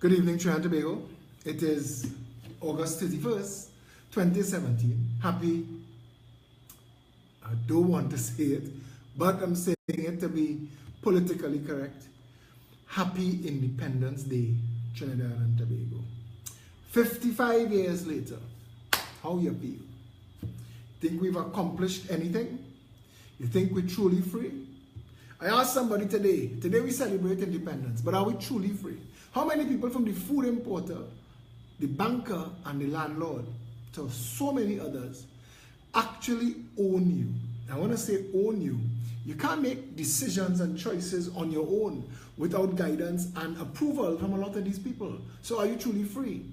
Good evening, Trinidad and Tobago. It is August 31st, 2017. Happy, I don't want to say it, but I'm saying it to be politically correct. Happy Independence Day, Trinidad and Tobago. 55 years later, how you feel? Think we've accomplished anything? You think we're truly free? I asked somebody today we celebrate independence, but are we truly free? How many people from the food importer, the banker, and the landlord, to so many others, actually own you? I want to say own you. You can't make decisions and choices on your own without guidance and approval from a lot of these people. So are you truly free?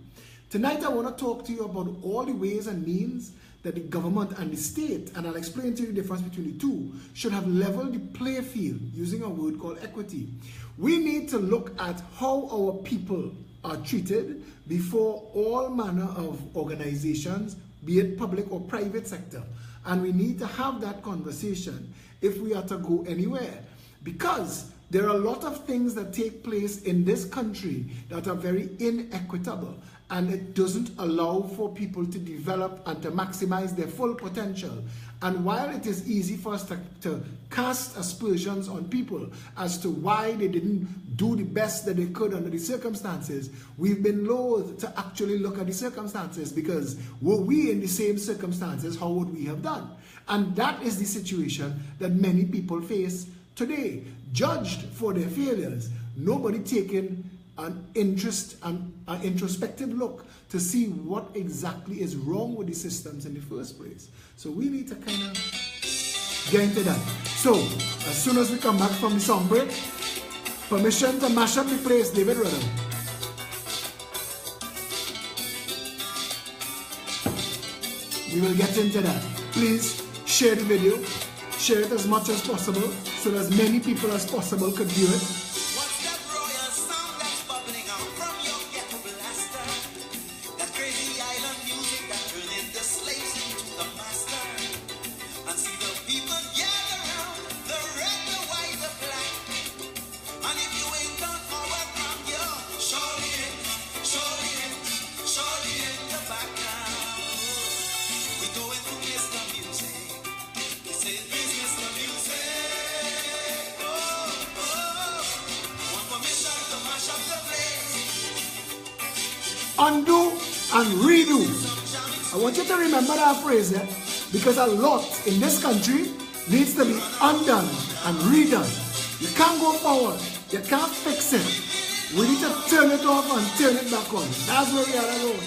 Tonight I want to talk to you about all the ways and means that the government and the state, and I'll explain to you the difference between the two, should have leveled the play field using a word called equity. We need to look at how our people are treated before all manner of organizations, be it public or private sector. And we need to have that conversation if we are to go anywhere. Because there are a lot of things that take place in this country that are very inequitable, and it doesn't allow for people to develop and to maximize their full potential. And while it is easy for us to cast aspersions on people as to why they didn't do the best that they could under the circumstances, we've been loath to actually look at the circumstances, because were we in the same circumstances, how would we have done? And that is the situation that many people face today, judged for their failures, nobody taking an introspective look to see what exactly is wrong with the systems in the first place. So we need to kind of get into that. So as soon as we come back from the song break, permission to mash up the place, David Rudder. We will get into that. Please share the video. Share it as much as possible so that as many people as possible could view it. What's that royal sound that's bubbling out from your ghetto blaster? That crazy island music that turning the slaves into the master. And see the people gather round, the red, the white, the black. And if you ain't gone forward from your surely in the background. We going to miss the music. It's a business the music. Undo and redo. I want you to remember that phrase there, because a lot in this country needs to be undone and redone. You can't go forward. You can't fix it. We need to turn it off and turn it back on. That's where we are at home.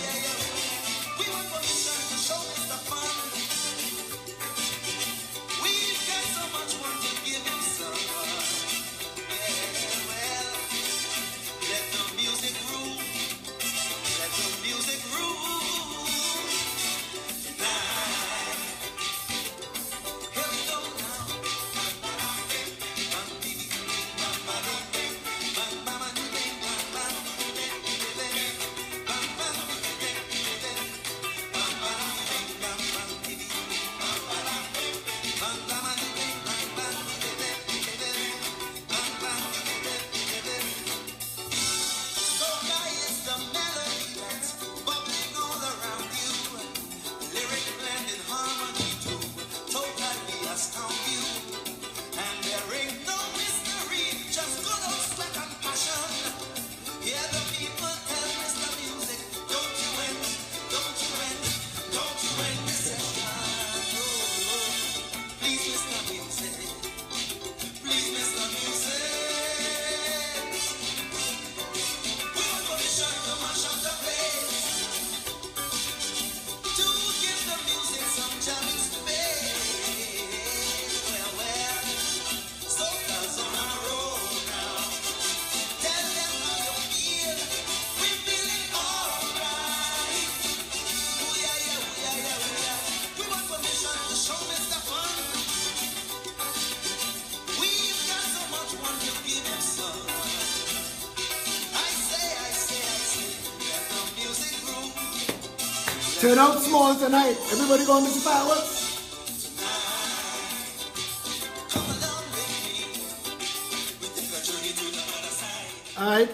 Turn out small tonight. Everybody going to see fireworks? Alright.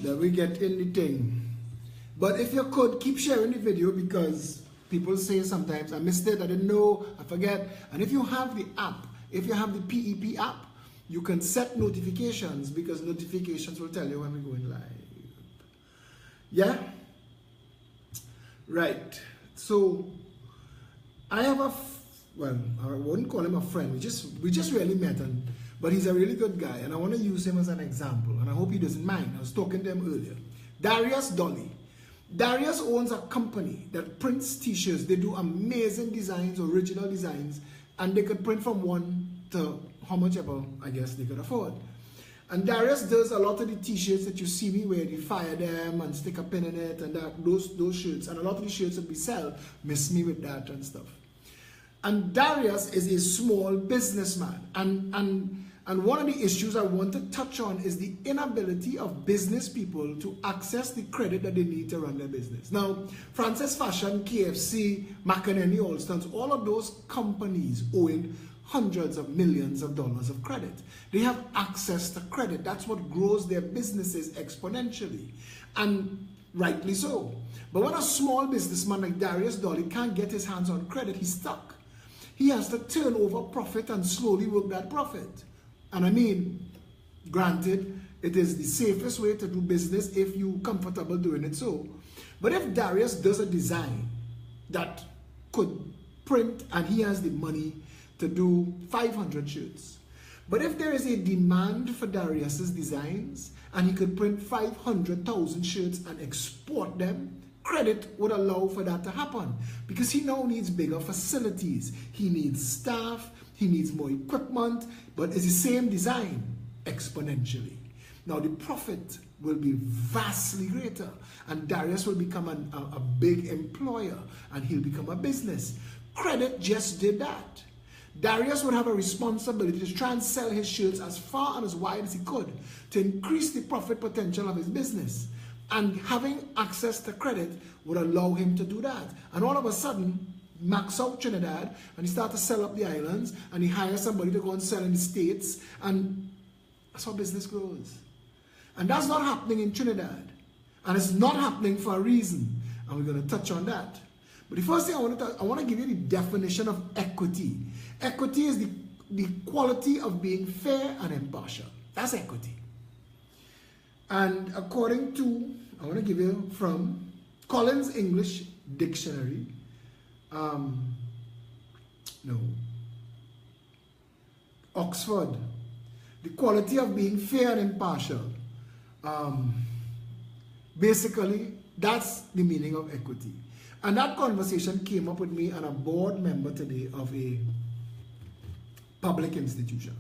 that we get in the thing. But if you could, keep sharing the video, because people say sometimes, I missed it, I didn't know, I forget. And if you have the app, if you have the PEP app, you can set notifications, because notifications will tell you when we're going live. Yeah? Right. So, I have well, I wouldn't call him a friend. We just really met, but he's a really good guy, and I want to use him as an example, and I hope he doesn't mind. I was talking to him earlier. Darius Dolly. Darius owns a company that prints t-shirts. They do amazing designs, original designs, and they could print from 1 to how much ever, I guess, they could afford. And Darius does a lot of the t-shirts that you see me wear. They fire them and stick a pin in it, and those shirts. And a lot of the shirts that we sell miss me with that and stuff. And Darius is a small businessman. And one of the issues I want to touch on is the inability of business people to access the credit that they need to run their business. Now, Francis Fashion, KFC, McInerney, Allstons, all of those companies owing hundreds of millions of dollars of credit. They have access to credit. That's what grows their businesses exponentially. And rightly so. But when a small businessman like Darius Dolly can't get his hands on credit, he's stuck. He has to turn over profit and slowly work that profit. And I mean, granted, it is the safest way to do business if you're comfortable doing it so. But if Darius does a design that could print, and he has the money to do 500 shirts. But if there is a demand for Darius's designs, and he could print 500,000 shirts and export them, credit would allow for that to happen, because he now needs bigger facilities. He needs staff, he needs more equipment, but it's the same design exponentially. Now the profit will be vastly greater, and Darius will become a big employer, and he'll become a business. Credit just did that. Darius would have a responsibility to try and sell his shirts as far and as wide as he could to increase the profit potential of his business. And having access to credit would allow him to do that. And all of a sudden, max out Trinidad, and he starts to sell up the islands, and he hires somebody to go and sell in the States, and that's how business grows. And that's not happening in Trinidad. And it's not happening for a reason. And we're going to touch on that. But the first thing I want to give you the definition of equity. Equity is the quality of being fair and impartial. That's equity. And according to, I want to give you from Collins English Dictionary, Oxford, the quality of being fair and impartial. Basically, that's the meaning of equity. And that conversation came up with me and a board member today of a public institution.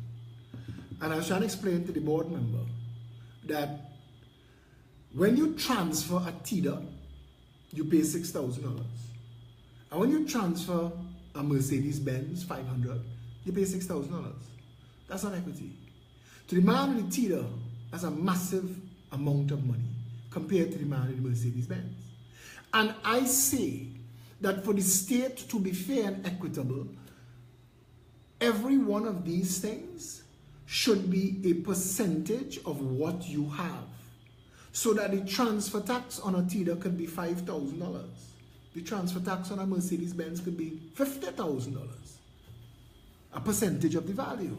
And I was trying to explain to the board member that when you transfer a TIDA, you pay $6,000. And when you transfer a Mercedes-Benz 500, you pay $6,000. That's not equity. To the man with the TIDA, that's a massive amount of money compared to the man with the Mercedes-Benz. And I say that for the state to be fair and equitable, every one of these things should be a percentage of what you have. So that the transfer tax on a TIDA could be $5,000. The transfer tax on a Mercedes-Benz could be $50,000. A percentage of the value.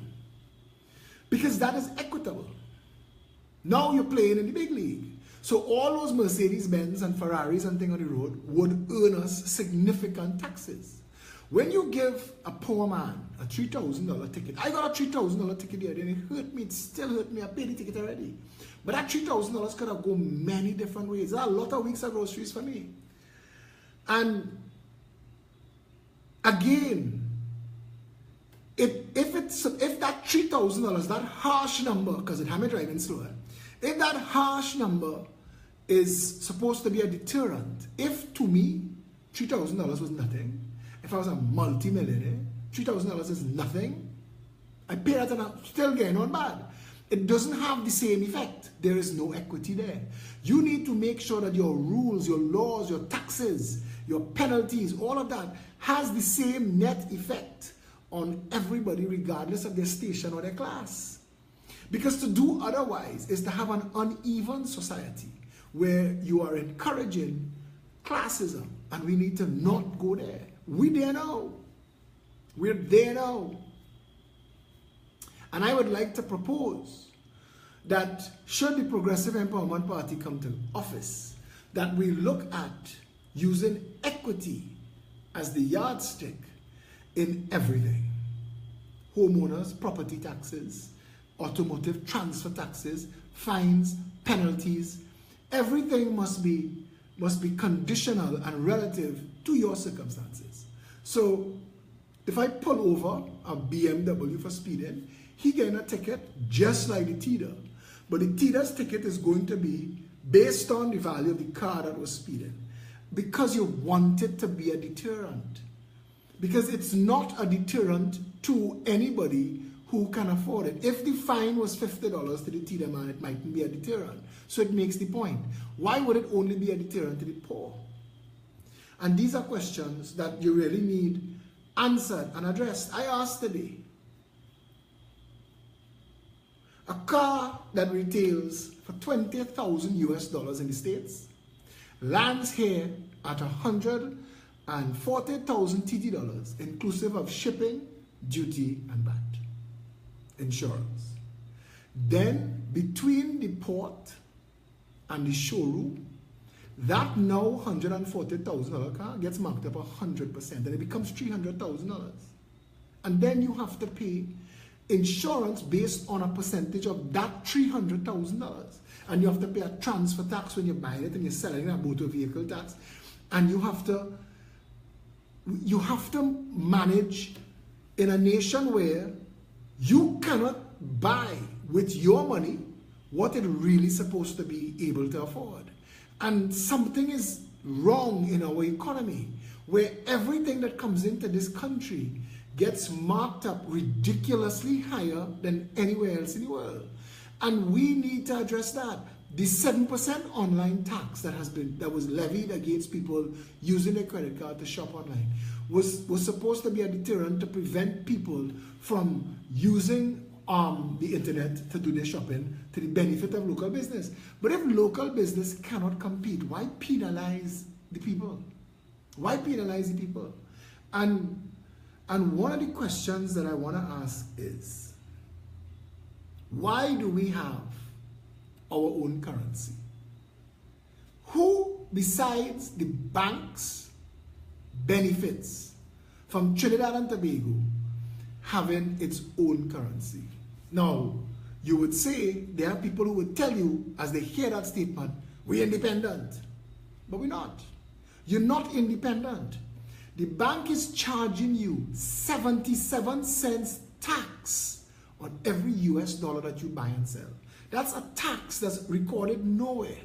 Because that is equitable. Now you're playing in the big league. So all those Mercedes-Benz and Ferraris and things on the road would earn us significant taxes. When you give a poor man a $3,000 ticket, I got a $3,000 ticket here, then it hurt me, it still hurt me, I paid the ticket already. But that $3,000 could have gone many different ways. There are a lot of weeks of groceries for me. And again, if that $3,000, that harsh number, because it had me driving slower, if that harsh number is supposed to be a deterrent, if to me $3,000 was nothing, if I was a multi-millionaire, $3,000 is nothing, I pay that and I'm still getting on bad. It doesn't have the same effect. There is no equity there. You need to make sure that your rules, your laws, your taxes, your penalties, all of that has the same net effect on everybody regardless of their station or their class. Because to do otherwise is to have an uneven society. where you are encouraging classism, and we need to not go there. We're there now. We're there now. And I would like to propose that should the Progressive Empowerment Party come to office, that we look at using equity as the yardstick in everything. Homeowners, property taxes, automotive transfer taxes, fines, penalties, everything must be conditional and relative to your circumstances. So if I pull over a BMW for speeding, he getting a ticket just like the TIDA. But the TIDA's ticket is going to be based on the value of the car that was speeding, because you want it to be a deterrent. Because it's not a deterrent to anybody who can afford it. If the fine was $50 to the TIDA man, it mightn't be a deterrent. So it makes the point. Why would it only be a deterrent to the poor? And these are questions that you really need answered and addressed. I asked today, a car that retails for $20,000 US in the States lands here at $140,000 TT, inclusive of shipping, duty, and VAT, insurance. Then between the port and the showroom, that now $140,000 car gets marked up 100%, and it becomes $300,000. And then you have to pay insurance based on a percentage of that $300,000. And you have to pay a transfer tax when you buy it and you're selling a motor vehicle tax. And you have to manage in a nation where you cannot buy with your money what it really is supposed to be able to afford. And something is wrong in our economy, where everything that comes into this country gets marked up ridiculously higher than anywhere else in the world. And we need to address that. The 7% online tax that was levied against people using a credit card to shop online was supposed to be a deterrent to prevent people from using the internet to do their shopping to the benefit of local business. But if local business cannot compete, why penalize the people? Why penalize the people? And one of the questions that I want to ask is, why do we have our own currency? Who besides the banks benefits from Trinidad and Tobago having its own currency? Now, you would say there are people who would tell you, as they hear that statement, we're independent. But we're not. You're not independent. The bank is charging you 77 cents tax on every US dollar that you buy and sell. That's a tax that's recorded nowhere.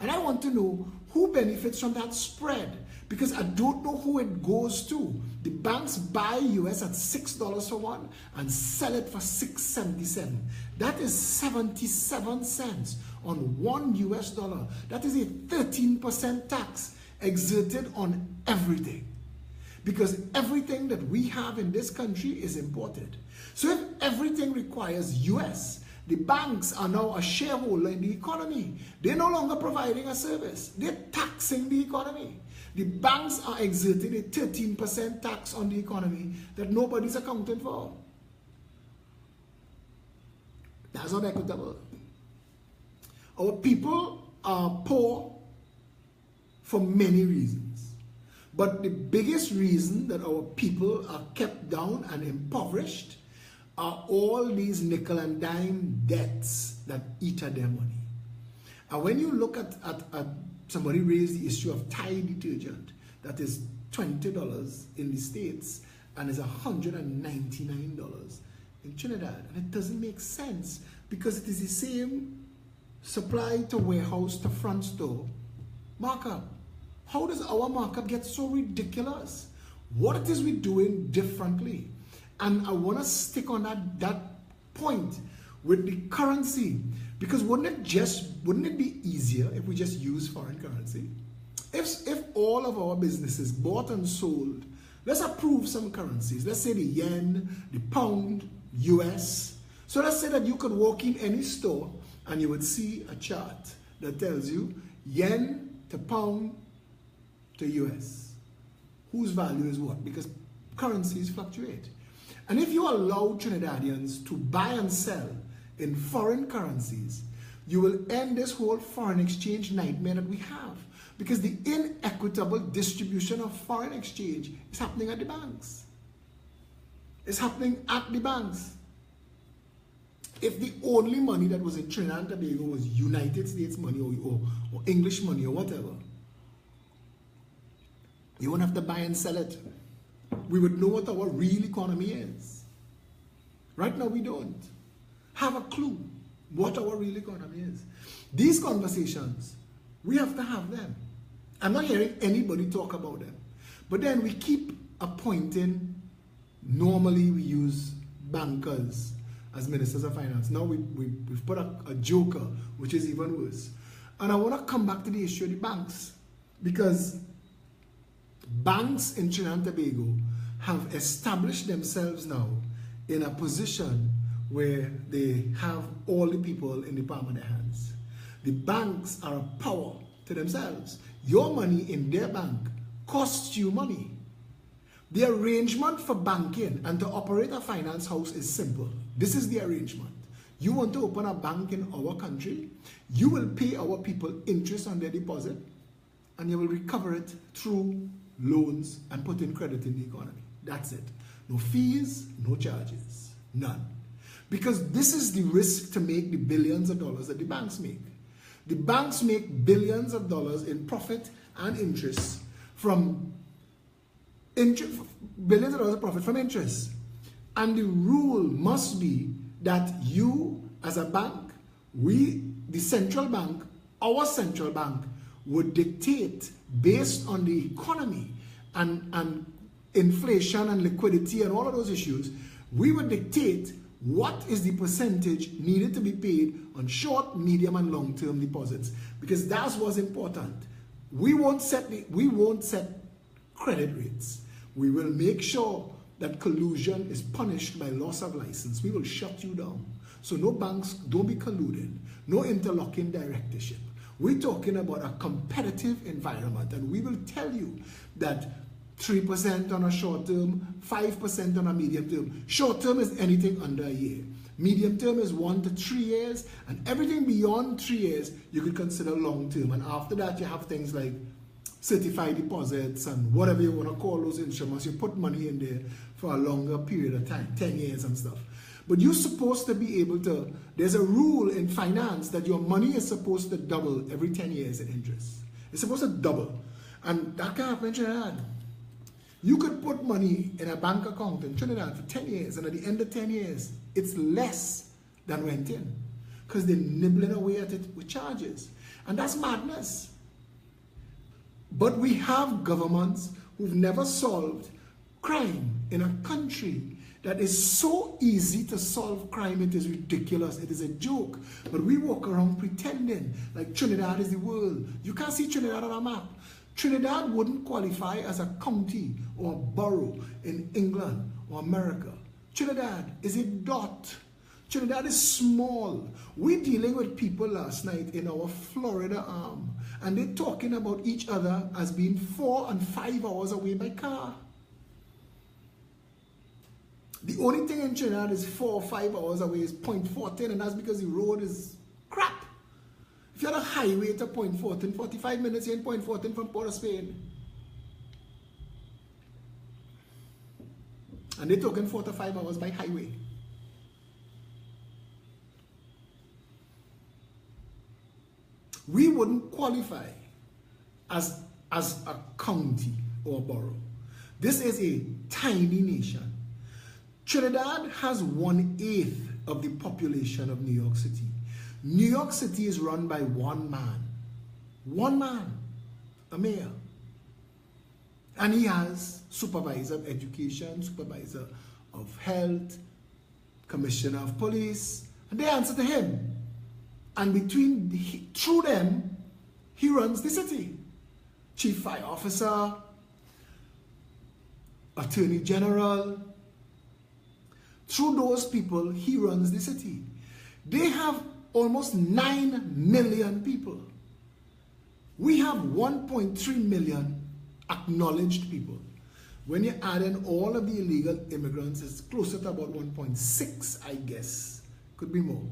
And I want to know who benefits from that spread, because I don't know who it goes to. The banks buy US at $6 for one and sell it for $6.77. That is 77 cents on $1 US. That is a 13% tax exerted on everything, because everything that we have in this country is imported. So if everything requires US, the banks are now a shareholder in the economy. They're no longer providing a service. They're taxing the economy. The banks are exerting a 13% tax on the economy that nobody's accounting for. That's not equitable. Our people are poor for many reasons. But the biggest reason that our people are kept down and impoverished are all these nickel and dime debts that eat at their money. And when you look at somebody raised the issue of Tide detergent that is $20 in the States and is $199 in Trinidad, and it doesn't make sense, because it is the same supply to warehouse to front store markup. How does our markup get so ridiculous? What it is we're doing differently? And I want to stick on that point with the currency, because wouldn't it be easier if we just use foreign currency? If all of our businesses bought and sold, let's approve some currencies. Let's say the yen, the pound, US. So let's say that you could walk in any store and you would see a chart that tells you yen to pound to US. Whose value is what? Because currencies fluctuate. And if you allow Trinidadians to buy and sell in foreign currencies, you will end this whole foreign exchange nightmare that we have. Because the inequitable distribution of foreign exchange is happening at the banks. It's happening at the banks. If the only money that was in Trinidad and Tobago was United States money or English money or whatever, you won't have to buy and sell it. We would know what our real economy is. Right now we don't have a clue what our real economy is. These conversations, we have to have them. I'm not hearing anybody talk about them. But then we keep appointing, normally we use bankers as ministers of finance. Now we've put a joker, which is even worse. And I want to come back to the issue of the banks, because banks in Trinidad and Tobago have established themselves now in a position where they have all the people in the palm of their hands. The banks are a power to themselves. Your money in their bank costs you money. The arrangement for banking and to operate a finance house is simple. This is the arrangement. You want to open a bank in our country, you will pay our people interest on their deposit, and you will recover it through loans and put in credit in the economy. That's it. No fees, no charges, none. Because this is the risk to make the billions of dollars that the banks make. The banks make billions of dollars in profit and interest from billions of dollars of profit from interest. And the rule must be that you, as a bank, the central bank, our central bank, would dictate based on the economy and inflation and liquidity and all of those issues, we would dictate what is the percentage needed to be paid on short, medium, and long-term deposits, because that's what's important. We won't set credit rates. We will make sure that collusion is punished by loss of license. We will shut you down. So no banks, don't be colluding. No interlocking directorship. We're talking about a competitive environment, and we will tell you that 3% on a short term, 5% on a medium term. Short term is anything under a year. Medium term is 1 to 3 years, and everything beyond 3 years you could consider long term. And after that, you have things like certified deposits and whatever you want to call those instruments. You put money in there for a longer period of time, 10 years and stuff. But you're supposed to be able to, there's a rule in finance that your money is supposed to double every 10 years in interest. It's supposed to double. And that can't happen in Trinidad. You could put money in a bank account in Trinidad for 10 years, and at the end of 10 years, it's less than went in, because they're nibbling away at it with charges. And that's madness. But we have governments who've never solved crime in a country that is so easy to solve crime. It is ridiculous. It is a joke. But we walk around pretending like Trinidad is the world. You can't see Trinidad on a map. Trinidad wouldn't qualify as a county or a borough in England or America. Trinidad is a dot. Trinidad is small. We're dealing with people last night in our Florida arm, and they're talking about each other as being 4 and 5 hours away by car. The only thing in Trinidad is 4 or 5 hours away is Point Fortin, and that's because the road is crap. If you're on a highway to Point Fortin, 45 minutes you're in Point Fortin from Port of Spain. And they're talking 4 to 5 hours by highway. We wouldn't qualify as a county or a borough. This is a tiny nation. Trinidad has 1/8 of the population of New York City. New York City is run by one man. One man, a mayor. And he has supervisor of education, supervisor of health, commissioner of police, and they answer to him. And through them, he runs the city. Chief fire officer, attorney general. Through those people, he runs the city. They have almost 9 million people. We have 1.3 million acknowledged people. When you add in all of the illegal immigrants, it's closer to about 1.6, I guess. Could be more.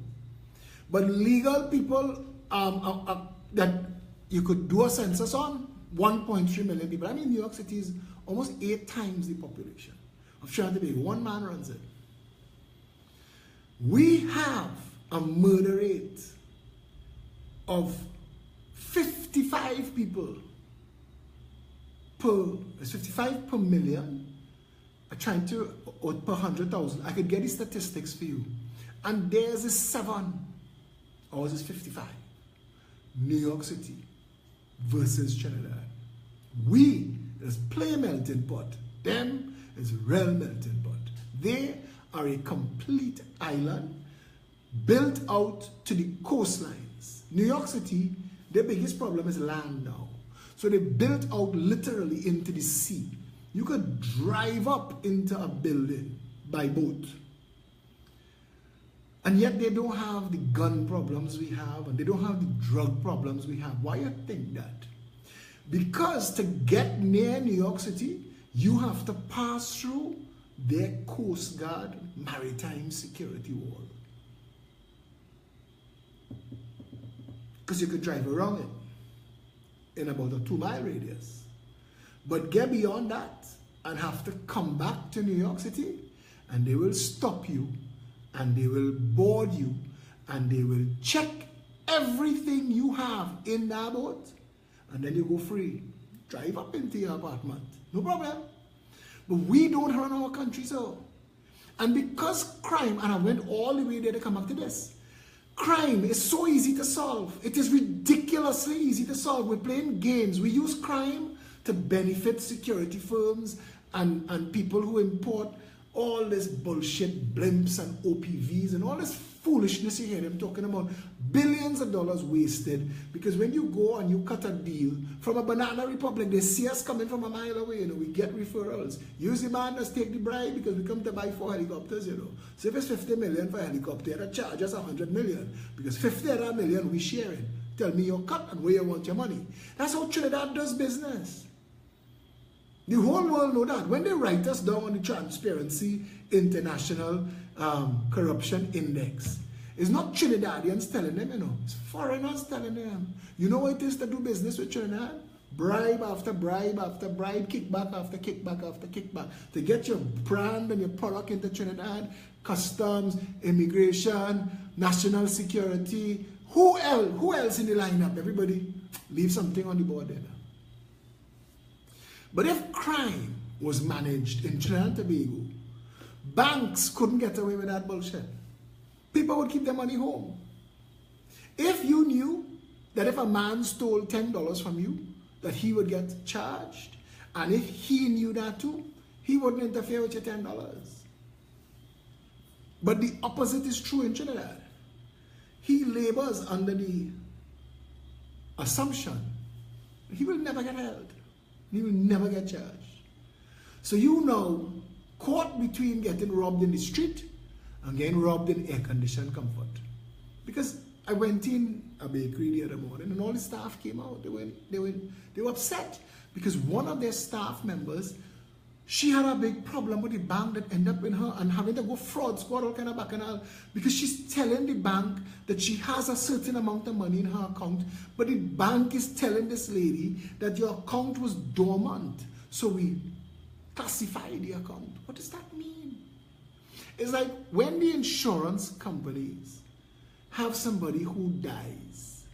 But legal people that you could do a census on, 1.3 million people. I mean, New York City is almost 8 times the population of Trinidad and Tobago. One man runs it. We have a murder rate of 55 people per 55 per million. I'm trying to, or per 100,000. I could get the statistics for you. And theirs is 7. Ours is 55. New York City versus Trinidad. We is play melting pot. Them is real melting pot. They are a complete island built out to the coastlines. New York City, their biggest problem is land now. So they built out literally into the sea. You could drive up into a building by boat. And yet they don't have the gun problems we have, and they don't have the drug problems we have. Why you think that? Because to get near New York City, you have to pass through their Coast Guard maritime security wall. Because you could drive around it in about a 2-mile radius. But get beyond that and have to come back to New York City, and they will stop you, and they will board you, and they will check everything you have in that boat, and then you go free. Drive up into your apartment. No problem. But we don't run our country so. And because crime, and I went all the way there to come back to this, crime is so easy to solve. It is ridiculously easy to solve. We're playing games. We use crime to benefit security firms and people who import all this bullshit, blimps and OPVs and all this foolishness you hear them talking about. Billions of dollars wasted because when you go and you cut a deal from a banana republic, they see us coming from a mile away, we get referrals. Use the man, let's take the bribe because we come to buy 4 helicopters, So if it's 50 million for a helicopter, they charge us 100 million because 50 of that million we share it. Tell me your cut and where you want your money. That's how Trinidad does business. The whole world know that. When they write us down on the Transparency International Corruption Index, it's not Trinidadians telling them, It's foreigners telling them. You know what it is to do business with Trinidad? Bribe after bribe after bribe, kickback after kickback after kickback. To get your brand and your product into Trinidad, customs, immigration, national security. Who else in the lineup? Everybody, leave something on the board there now. But if crime was managed in Trinidad and Tobago, banks couldn't get away with that bullshit. People would keep their money home. If you knew that if a man stole $10 from you, that he would get charged, and if he knew that too, he wouldn't interfere with your $10. But the opposite is true in Trinidad. He labors under the assumption that he will never get held. He will never get charged. So you know, caught between getting robbed in the street and getting robbed in air-conditioned comfort. Because I went in a bakery the other morning and all the staff came out. They were upset because one of their staff members, she had a big problem with the bank that ended up in her and having to go fraud squad, all kind of bacchanal, because she's telling the bank that she has a certain amount of money in her account, but the bank is telling this lady that your account was dormant. So we classify the account. What does that mean? It's like when the insurance companies have somebody who dies,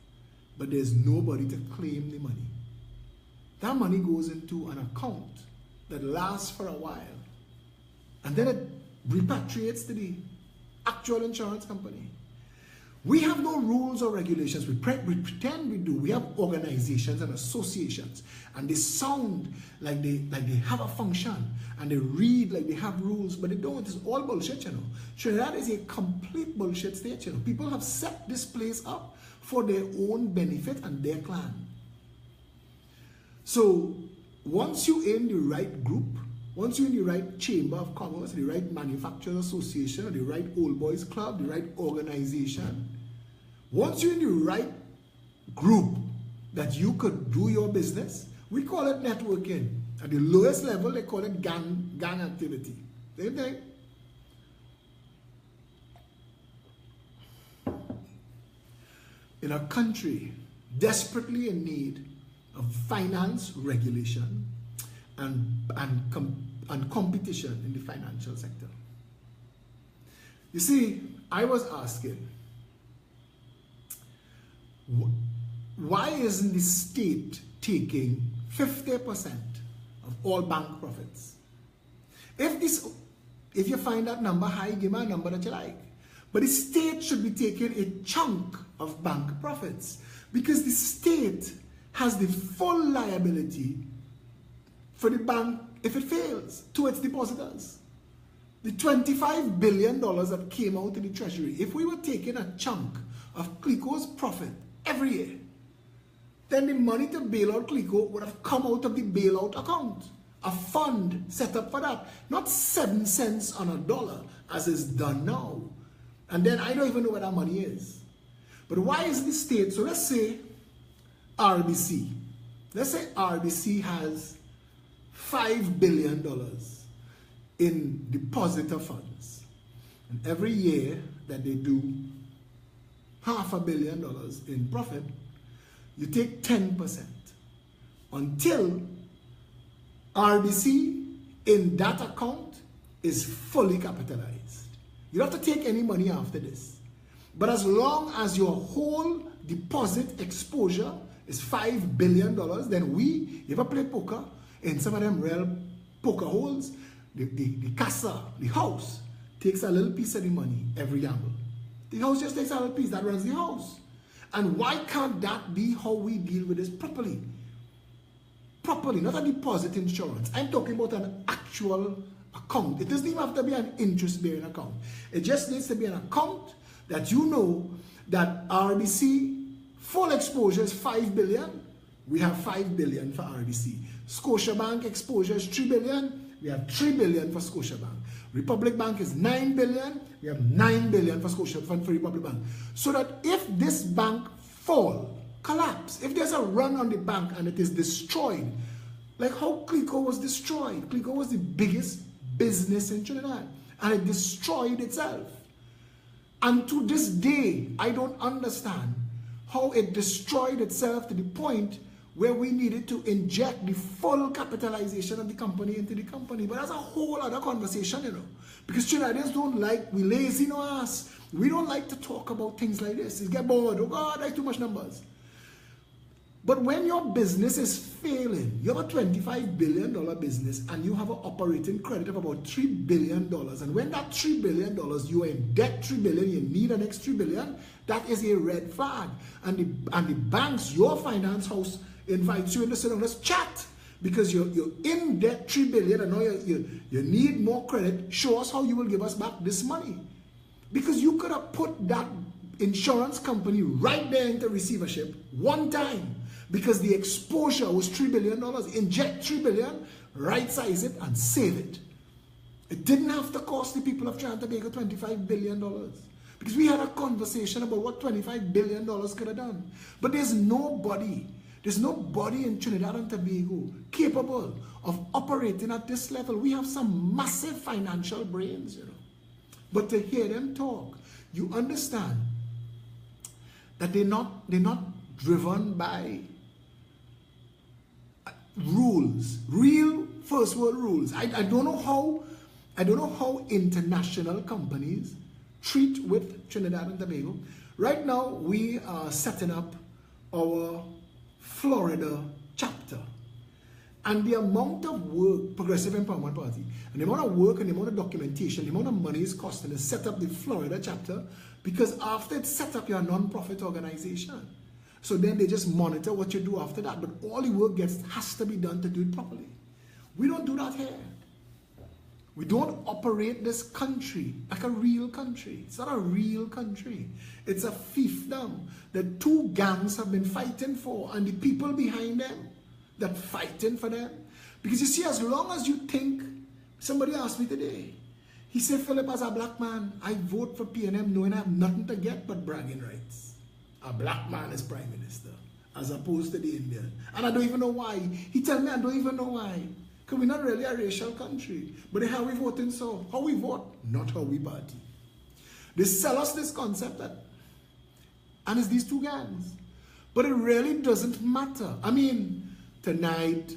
but there's nobody to claim the money. That money goes into an account that lasts for a while, and then it repatriates to the actual insurance company. We have no rules or regulations. We pretend we do. We have organizations and associations, and they sound like they have a function, and they read like they have rules, but they don't. It's all bullshit, Trinidad is a complete bullshit state, People have set this place up for their own benefit and their clan. So once you're in the right group, once you're in the right chamber of commerce, the right manufacturers association, or the right old boys club, the right organization, once you're in the right group, that you could do your business. We call it networking. At the lowest level, they call it gang activity. Same thing. In a country desperately in need of finance regulation and competition in the financial sector. You see, I was asking, why isn't the state taking 50% of all bank profits? If you find that number high, give me a number that you like. But the state should be taking a chunk of bank profits, because the state has the full liability for the bank if it fails to its depositors. The $25 billion that came out in the treasury, if we were taking a chunk of Clico's profit every year, then the money to bail out Clico would have come out of the bailout account. A fund set up for that, not 7 cents on a dollar as is done now. And then I don't even know where that money is. But why is the state? So let's say RBC. Let's say RBC has $5 billion in depositor funds. And every year that they do $500 million in profit, you take 10% until RBC in that account is fully capitalized. You don't have to take any money after this. But as long as your whole deposit exposure is $5 billion, then you ever play poker in some of them real poker holes, the casa, the house, takes a little piece of the money every gamble. The house just takes a little piece, that runs the house. And why can't that be how we deal with this properly? Properly, not a deposit insurance. I'm talking about an actual account. It doesn't even have to be an interest-bearing account. It just needs to be an account that you know that RBC full exposure is $5 billion. We have $5 billion for RBC. Scotiabank exposure is $3 billion. We have $3 billion for Scotiabank. Republic Bank is $9 billion. We have $9 billion for Scotiabank, for Republic Bank. So that if this bank collapse, if there's a run on the bank and it is destroyed, like how Clico was destroyed. Clico was the biggest business in Trinidad and it destroyed itself. And to this day, I don't understand how it destroyed itself to the point where we needed to inject the full capitalization of the company into the company. But that's a whole other conversation, you know. Because Trinidadians don't like, we lazy no ass. We don't like to talk about things like this. It get bored. Oh God, that's too much numbers. But when your business is failing, you have a $25 billion business and you have an operating credit of about $3 billion. And when that $3 billion, you are in debt $3 billion, you need an extra $3 billion, that is a red flag. And the banks, your finance house, invites you in to sit down, let's chat. Because you're in debt $3 billion and now you need more credit. Show us how you will give us back this money. Because you could have put that insurance company right there into receivership one time. Because the exposure was $3 billion. Inject $3 billion, right size it and save it. It didn't have to cost the people of Trinidad and Tobago $25 billion. Because we had a conversation about what $25 billion could have done. But there's nobody in Trinidad and Tobago capable of operating at this level. We have some massive financial brains, you know. But to hear them talk, you understand that they're not driven by rules, real first world rules. I don't know how international companies treat with Trinidad and Tobago. Right now we are setting up our Florida chapter, and the amount of work, Progressive Empowerment Party, and the amount of work and the amount of documentation, the amount of money is costing to set up the Florida chapter, because after it's set up, you're a non-profit organization. So then they just monitor what you do after that, but all the work has to be done to do it properly. We don't do that here. We don't operate this country like a real country. It's not a real country. It's a fiefdom that two gangs have been fighting for, and the people behind them that fighting for them. Because you see, as long as you think, somebody asked me today, he said, Philip, as a black man, I vote for PNM knowing I have nothing to get but bragging rights. A black man is prime minister. as opposed to the Indian. And I don't even know why. He tell me I don't even know why. Because we're not really a racial country. But how we voting so? How we vote, not how we party. They sell us this concept that, and it's these two gangs. But it really doesn't matter. I mean, tonight,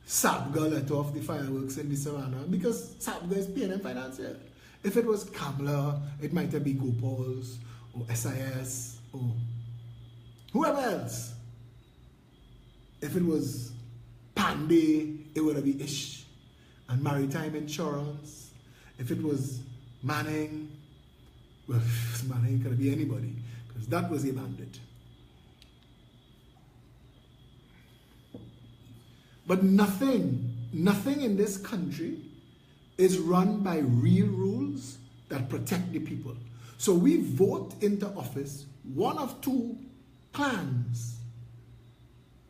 Sabga let off the fireworks in the savannah because Sabga is paying them financially. If it was Kamla, it might have been Gopals or SIS or whoever else. If it was Pandey, it would have been Ish and Maritime Insurance. If it was Manning, well, Manning could be anybody because that was a bandit. But nothing in this country is run by real rules that protect the people. So we vote into office one of two clans,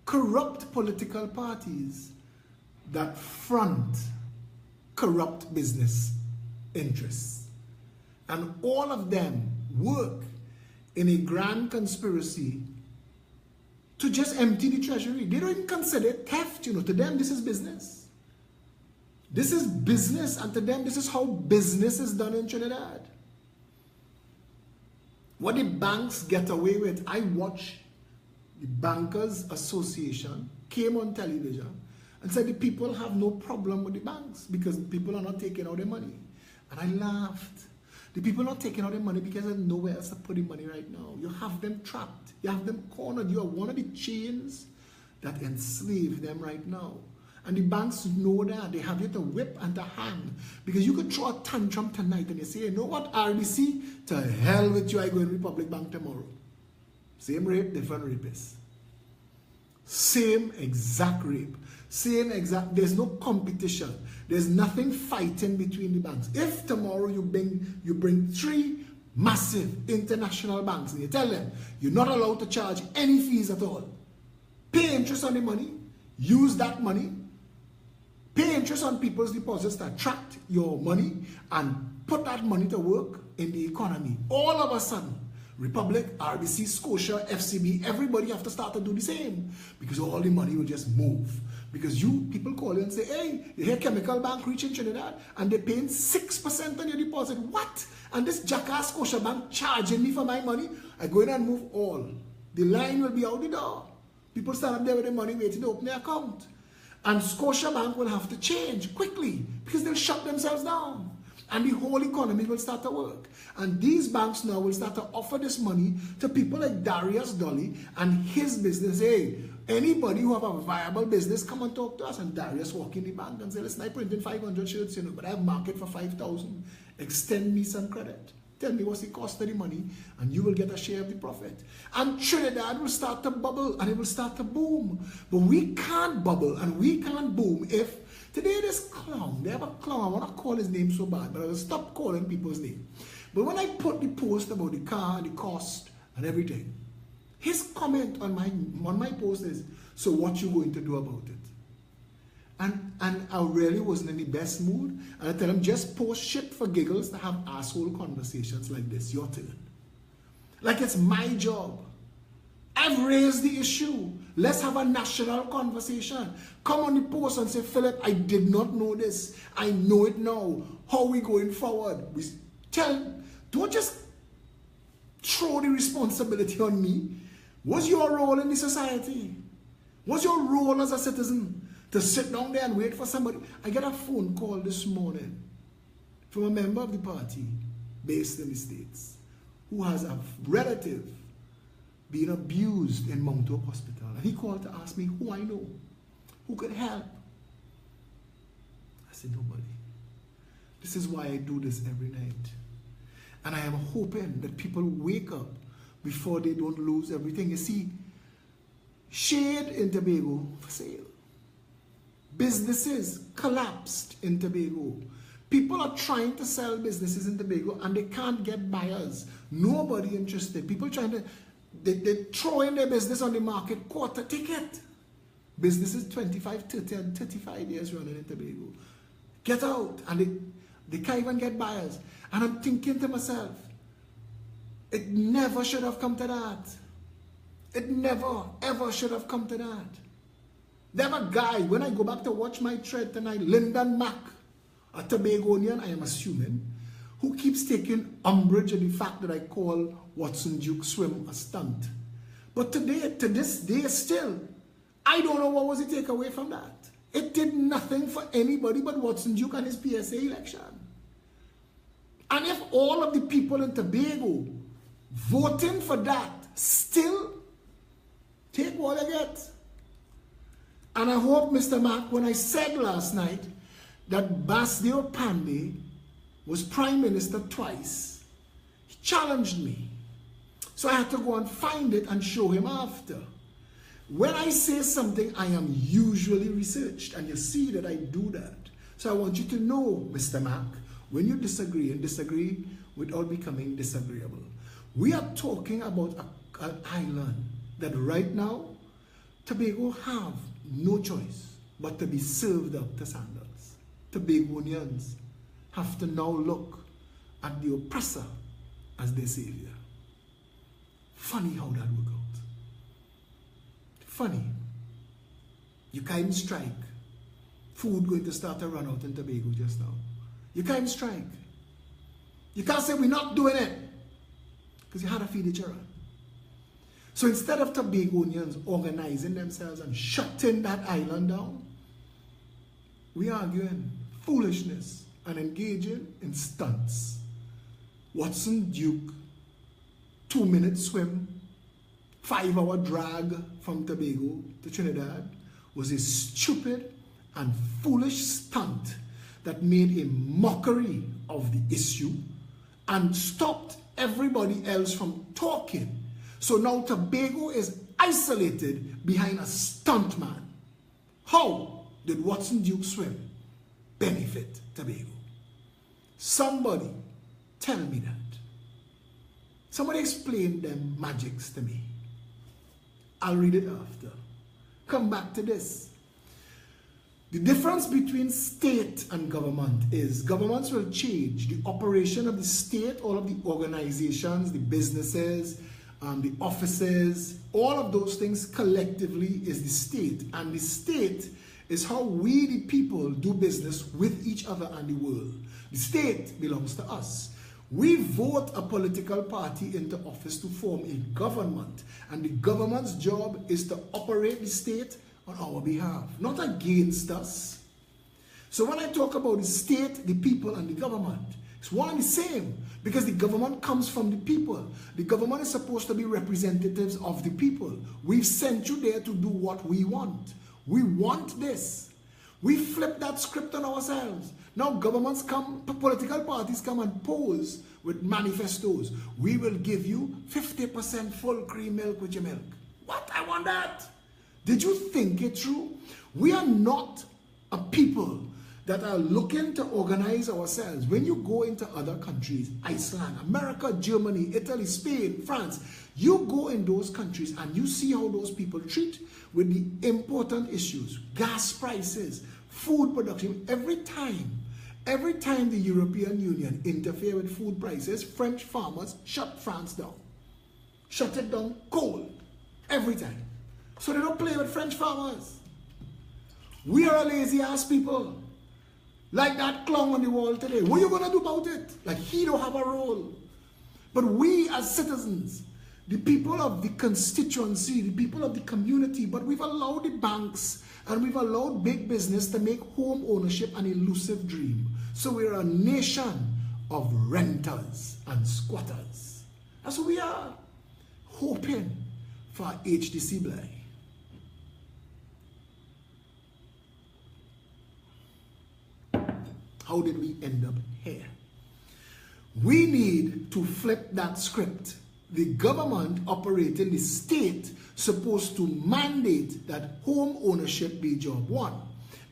corrupt political parties that front corrupt business interests. And all of them work in a grand conspiracy to just empty the treasury. They don't even consider it theft, you know. To them, this is business. This is business, and to them, this is how business is done in Trinidad. What the banks get away with, I watch the Bankers Association came on television and said the people have no problem with the banks because people are not taking out their money. And I laughed. The people are not taking out their money because there's nowhere else to put the money right now. You have them trapped. You have them cornered. You are one of the chains that enslave them right now. And the banks know that. They have you to whip and to hang. Because you could throw a tantrum tonight and you say, you know what, RBC, to hell with you, I go in Republic Bank tomorrow. Same rape, different rapists. Same exact rape. Same exact, there's no competition. There's nothing fighting between the banks. If tomorrow you bring three massive international banks and you tell them you're not allowed to charge any fees at all, pay interest on the money, use that money, pay interest on people's deposits to attract your money and put that money to work in the economy. All of a sudden, Republic, RBC, Scotia, FCB, everybody have to start to do the same because all the money will just move. Because people call you and say, hey, you hear Chemical Bank reaching Trinidad and they're paying 6% on your deposit. What? And this jackass Scotia Bank charging me for my money? I go in and move all. The line will be out the door. People stand up there with their money waiting to open their account. And Scotia Bank will have to change quickly because they'll shut themselves down. And the whole economy will start to work. And these banks now will start to offer this money to people like Darius Dolly and his business. Hey, anybody who have a viable business, come and talk to us. And Darius walk in the bank and say, listen, I printed 500 shirts, you know, but I have market for 5,000. Extend me some credit. Tell me what's the cost of the money, and you will get a share of the profit. And Trinidad will start to bubble, and it will start to boom. But we can't bubble, and we can't boom if today this clown, they have a clown, I want to call his name so bad, but I will stop calling people's name. But when I put the post about the car, the cost, and everything, his comment on my post is, so what you going to do about it? And I really wasn't in the best mood. And I tell him, just post shit for giggles to have asshole conversations like this. Your turn. Like it's my job. I've raised the issue. Let's have a national conversation. Come on the post and say, Philip, I did not know this. I know it now. How are we going forward? Don't just throw the responsibility on me. What's your role in the society? What's your role as a citizen? To sit down there and wait for somebody. I get a phone call this morning from a member of the party based in the States who has a relative being abused in Mount Hope Hospital. And he called to ask me who I know, who could help. I said, nobody. This is why I do this every night. And I am hoping that people wake up before they don't lose everything. You see, shade in Tobago for sale. Businesses collapsed in Tobago. People are trying to sell businesses in Tobago and they can't get buyers. Nobody interested. People trying to, they throw in their business on the market, quarter ticket. Businesses 25, 30, and 35 years running in Tobago. Get out. And they can't even get buyers. And I'm thinking to myself, it never should have come to that. It never, ever should have come to that. There a guy, when I go back to watch my thread tonight, Lyndon Mack, a Tobagonian, I am assuming, who keeps taking umbrage at the fact that I call Watson Duke swim a stunt. But today, to this day still, I don't know what was the takeaway from that. It did nothing for anybody but Watson Duke and his PSA election. And if all of the people in Tobago voting for that still take what I get. And I hope, Mr. Mack, when I said last night that Basdeo Panday was Prime Minister twice, he challenged me. So I had to go and find it and show him after. When I say something, I am usually researched, and you see that I do that. So I want you to know, Mr. Mack, when you disagree, and disagree without becoming disagreeable. We are talking about an island that right now, Tobago have no choice but to be served up to sandals. Tobagonians have to now look at the oppressor as their savior. Funny how that works out. Funny. You can't strike. Food going to start to run out in Tobago just now. You can't strike. You can't say we're not doing it. Because you had to feed each other. So instead of Tobagonians organizing themselves and shutting that island down, we are arguing foolishness and engaging in stunts. Watson Duke, 2-minute swim, 5-hour drag from Tobago to Trinidad was a stupid and foolish stunt that made a mockery of the issue and stopped everybody else from talking. So now Tobago is isolated behind a stuntman. How did Watson Duke swim benefit Tobago? Somebody tell me that. Somebody explain them magics to me. I'll read it after. Come back to this. The difference between state and government is governments will change the operation of the state, all of the organizations, the businesses, the offices, all of those things collectively is the state. And the state is how we, the people, do business with each other and the world. The state belongs to us. We vote a political party into office to form a government. And the government's job is to operate the state on our behalf, not against us. So when I talk about the state, the people, and the government, it's one and the same, because the government comes from the people. The government is supposed to be representatives of the people. We've sent you there to do what we want. We want this. We flip that script on ourselves. Now governments come, political parties come and pose with manifestos. We will give you 50% full cream milk with your milk. What? I want that. Did you think it through? We are not a people that are looking to organize ourselves. When you go into other countries, Iceland, America, Germany, Italy, Spain, France, you go in those countries and you see how those people treat with the important issues, gas prices, food production. Every time the European Union interfere with food prices, French farmers shut France down. Shut it down cold. Every time. So they don't play with French farmers. We are a lazy ass people. Like that clown on the wall today. What are you going to do about it? Like he don't have a role. But we as citizens, the people of the constituency, the people of the community, but we've allowed the banks and we've allowed big business to make home ownership an elusive dream. So we're a nation of renters and squatters. That's what we are. Hoping for HDC Bly. How did we end up here? We need to flip that script. The government operating the state supposed to mandate that home ownership be job one.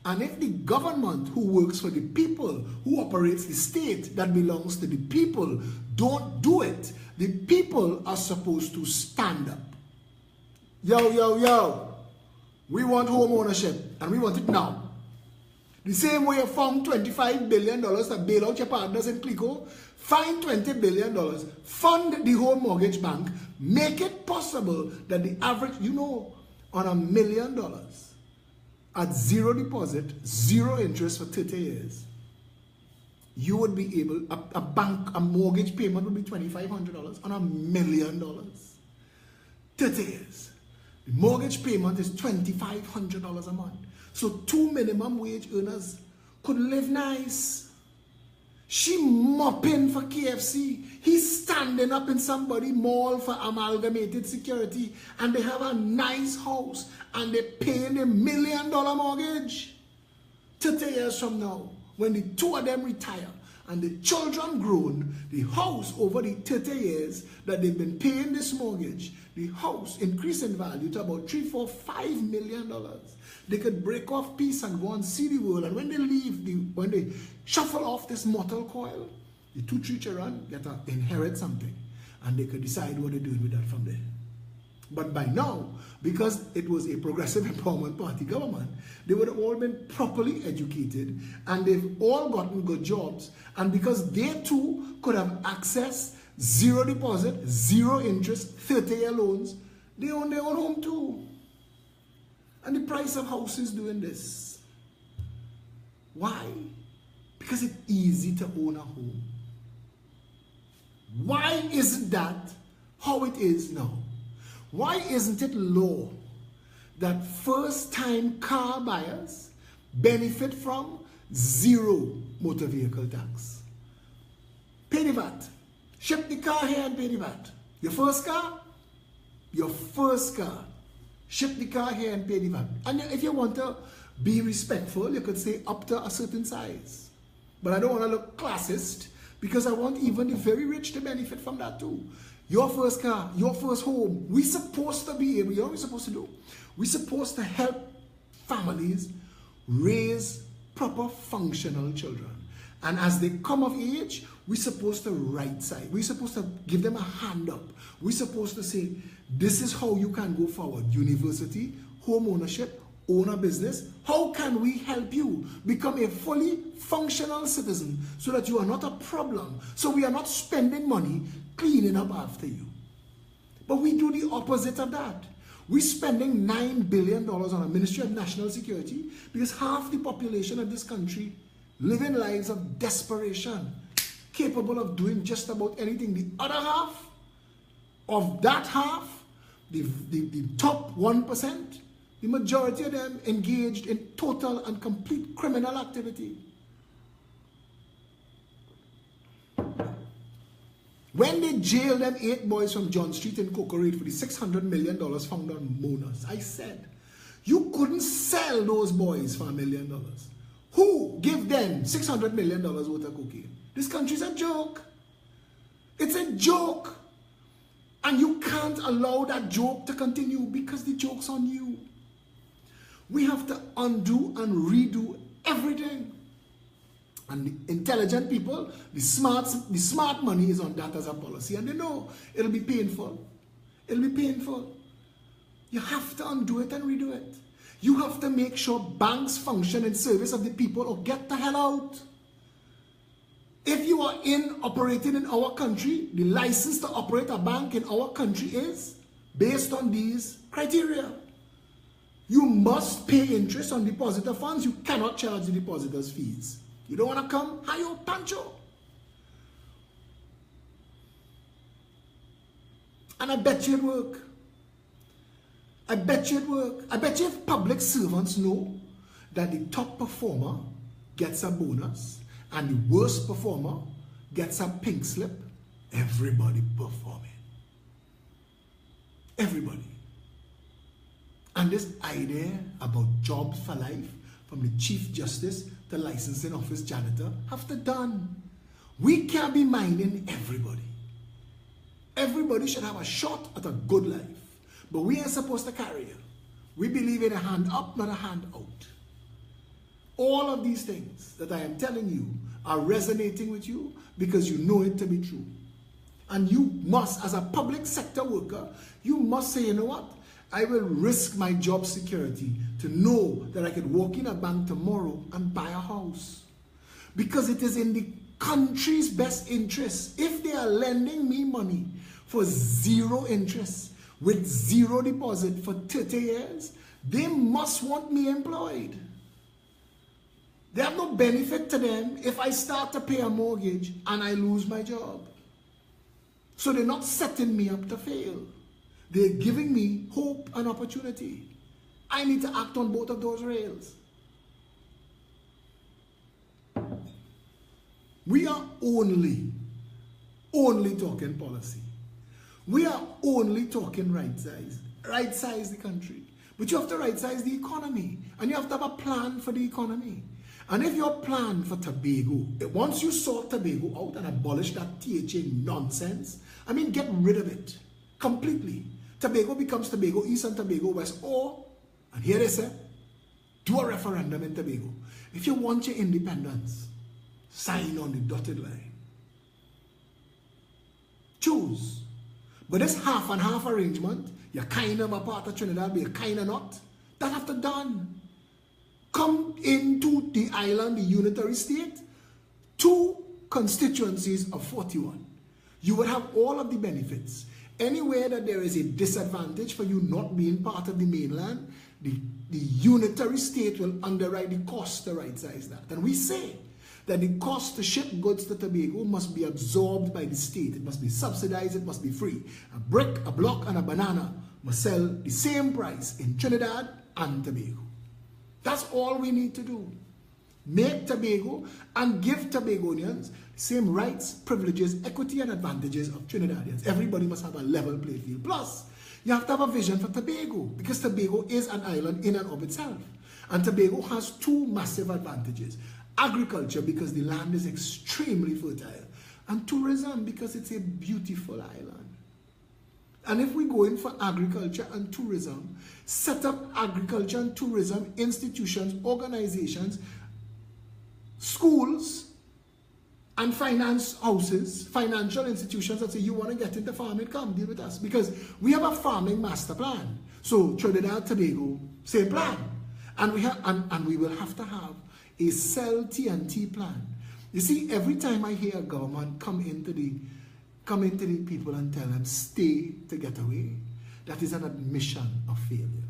And if the government who works for the people, who operates the state that belongs to the people, don't do it, the people are supposed to stand up. Yo, yo, yo, we want home ownership and we want it now. The same way you found $25 billion to bail out your partners in Clico, find $20 billion, fund the whole mortgage bank, make it possible that the average, you know, on $1 million at zero deposit, zero interest for 30 years, you would be able, a mortgage payment would be $2,500 on $1 million. 30 years. The mortgage payment is $2,500 a month. So 2 minimum wage earners could live nice. She mopping for KFC. He's standing up in somebody mall for amalgamated security, and they have a nice house and they're paying $1 million mortgage. 30 years from now, when the two of them retire and the children grown, the house over the 30 years that they've been paying this mortgage, the house increased in value to about $3, $4, $5 million. They could break off peace and go and see the world. And when they leave, when they shuffle off this mortal coil, the 2-3 children get to inherit something, and they could decide what they're doing with that from there. But by now, because it was a progressive empowerment party government, they would have all been properly educated, and they've all gotten good jobs. And because they too could have access, zero deposit, zero interest, 30-year loans, they own their own home too. And the price of houses doing this. Why? Because it's easy to own a home. Why isn't that how it is now? Why isn't it law that first-time car buyers benefit from zero motor vehicle tax? Pay the VAT. Ship the car here and pay the VAT. Your first car, ship the car here and pay the VAT. And if you want to be respectful, you could say up to a certain size. But I don't want to look classist, because I want even the very rich to benefit from that too. Your first car, your first home. We're supposed to be able, you know what we're supposed to do? We're supposed to help families raise proper functional children. And as they come of age, we're supposed to right side. We're supposed to give them a hand up. We're supposed to say, this is how you can go forward. University, home ownership, own a business. How can we help you become a fully functional citizen so that you are not a problem? So we are not spending money cleaning up after you. But we do the opposite of that. We're spending $9 billion on a Ministry of National Security because half the population of this country living lives of desperation, capable of doing just about anything. The other half of that half, the top 1%, the majority of them engaged in total and complete criminal activity. When they jailed them 8 boys from John Street in Cocorate for the $600 million found on Monas, I said, you couldn't sell those boys for $1 million. Who gave them $600 million worth of cocaine? This country's a joke. It's a joke. And you can't allow that joke to continue because the joke's on you. We have to undo and redo everything. And the intelligent people, the smart money is on that as a policy. And they know it'll be painful. It'll be painful. You have to undo it and redo it. You have to make sure banks function in service of the people or get the hell out. If you are operating in our country, the license to operate a bank in our country is based on these criteria. You must pay interest on depositor funds. You cannot charge the depositors fees. You don't want to come? Hayo Pancho. And I bet you it work. I bet you it work. I bet you if public servants know that the top performer gets a bonus and the worst performer gets a pink slip, everybody performing. Everybody. And this idea about jobs for life, from the Chief Justice to licensing office janitor, have to done. We can't be minding everybody. Everybody should have a shot at a good life. But we ain't supposed to carry it. We believe in a hand up, not a hand out. All of these things that I am telling you are resonating with you because you know it to be true. And you must, as a public sector worker, you must say, you know what? I will risk my job security to know that I could walk in a bank tomorrow and buy a house. Because it is in the country's best interest. If they are lending me money for 0 interest with 0 deposit for 30 years, they must want me employed. They have no benefit to them if I start to pay a mortgage and I lose my job. So they're not setting me up to fail. They're giving me hope and opportunity. I need to act on both of those rails. We are only talking policy. We are only talking right size the country. But you have to right size the economy. And you have to have a plan for the economy. And if your plan for Tobago, once you sort Tobago out and abolish that THA nonsense, I mean, get rid of it completely. Tobago becomes Tobago East and Tobago West. Or, and here they say, do a referendum in Tobago. If you want your independence, sign on the dotted line. Choose. But this half and half arrangement, you're kind of a part of Trinidad, but you're kind of not. That have to done. Come into the island, the unitary state, 2 constituencies of 41. You would have all of the benefits. Anywhere that there is a disadvantage for you not being part of the mainland, the unitary state will underwrite the cost to right size that. And we say that the cost to ship goods to Tobago must be absorbed by the state. It must be subsidized, it must be free. A brick, a block, and a banana must sell the same price in Trinidad and Tobago. That's all we need to do. Make Tobago and give Tobagonians same rights, privileges, equity, and advantages of Trinidadians. Everybody must have a level playing field. Plus, you have to have a vision for Tobago, because Tobago is an island in and of itself. And Tobago has 2 massive advantages. Agriculture, because the land is extremely fertile. And tourism, because it's a beautiful island. And if we go in for agriculture and tourism, set up agriculture and tourism institutions, organizations, schools, and finance houses, financial institutions that say, you want to get into farming, come deal with us. Because we have a farming master plan. So Trinidad, Tobago, same plan. And we will have to have a sell TNT plan. You see, every time I hear a government come into the people and tell them stay to get away, that is an admission of failure.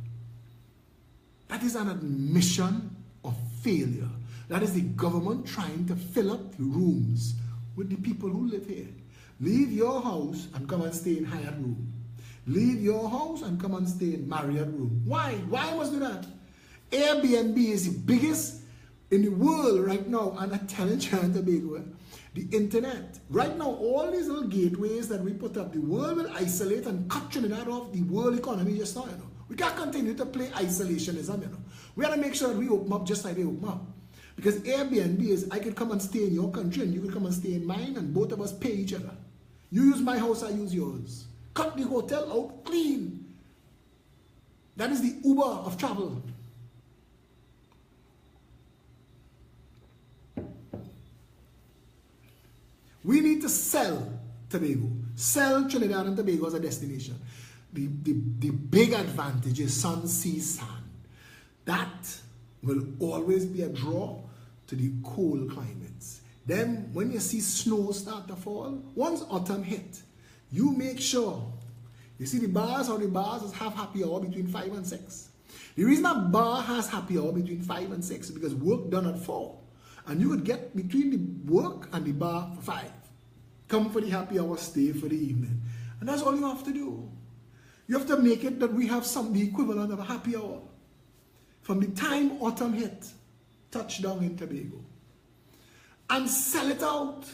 That is an admission of failure. That is the government trying to fill up the rooms with the people who live here. Leave your house and come and stay in Hyatt room. Leave your house and come and stay in Marriott room. Why? Why must do that? Airbnb is the biggest in the world right now, and I'm telling you, Tobago, the internet. Right now, all these little gateways that we put up, the world will isolate and cut Trinidad off the world economy just now, you know. We can't continue to play isolationism, you know. We have to make sure that we open up just like they open up. Because Airbnb is, I could come and stay in your country and you could come and stay in mine, and both of us pay each other. You use my house, I use yours. Cut the hotel out clean. That is the Uber of travel. We need to sell Tobago. Sell Trinidad and Tobago as a destination. The big advantage is sun, sea, sand. That will always be a draw to the cold climates. Then when you see snow start to fall, once autumn hit, you make sure, you see the bars has happy hour between 5 and 6. The reason a bar has happy hour between 5 and 6 is because work done at 4. And you would get between the work and the bar for 5. Come for the happy hour, stay for the evening. And that's all you have to do. You have to make it that we have the equivalent of a happy hour. From the time autumn hit, touchdown in Tobago. And sell it out.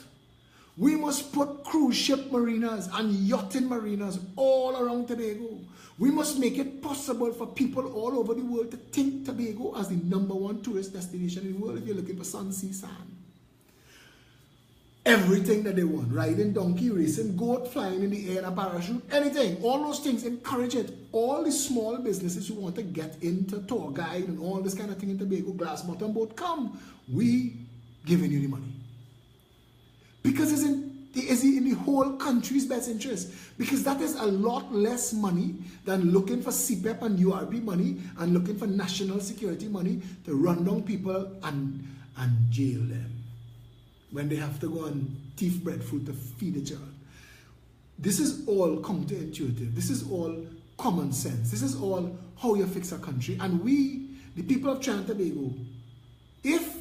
We must put cruise ship marinas and yachting marinas all around Tobago. We must make it possible for people all over the world to think Tobago as the #1 tourist destination in the world if you're looking for sun, sea, sand. Everything that they want, riding donkey, racing goat, flying in the air in a parachute, anything, all those things, encourage it. All the small businesses who want to get into tour guide and all this kind of thing in Tobago, glass bottom boat, come. We giving you the money. Because it's in Is it in the whole country's best interest? Because that is a lot less money than looking for CPEP and URB money and looking for national security money to run down people and jail them when they have to go and thief breadfruit to feed a child. This is all counterintuitive. This is all common sense. This is all how you fix a country. And we, the people of Trinidad and Tobago, if,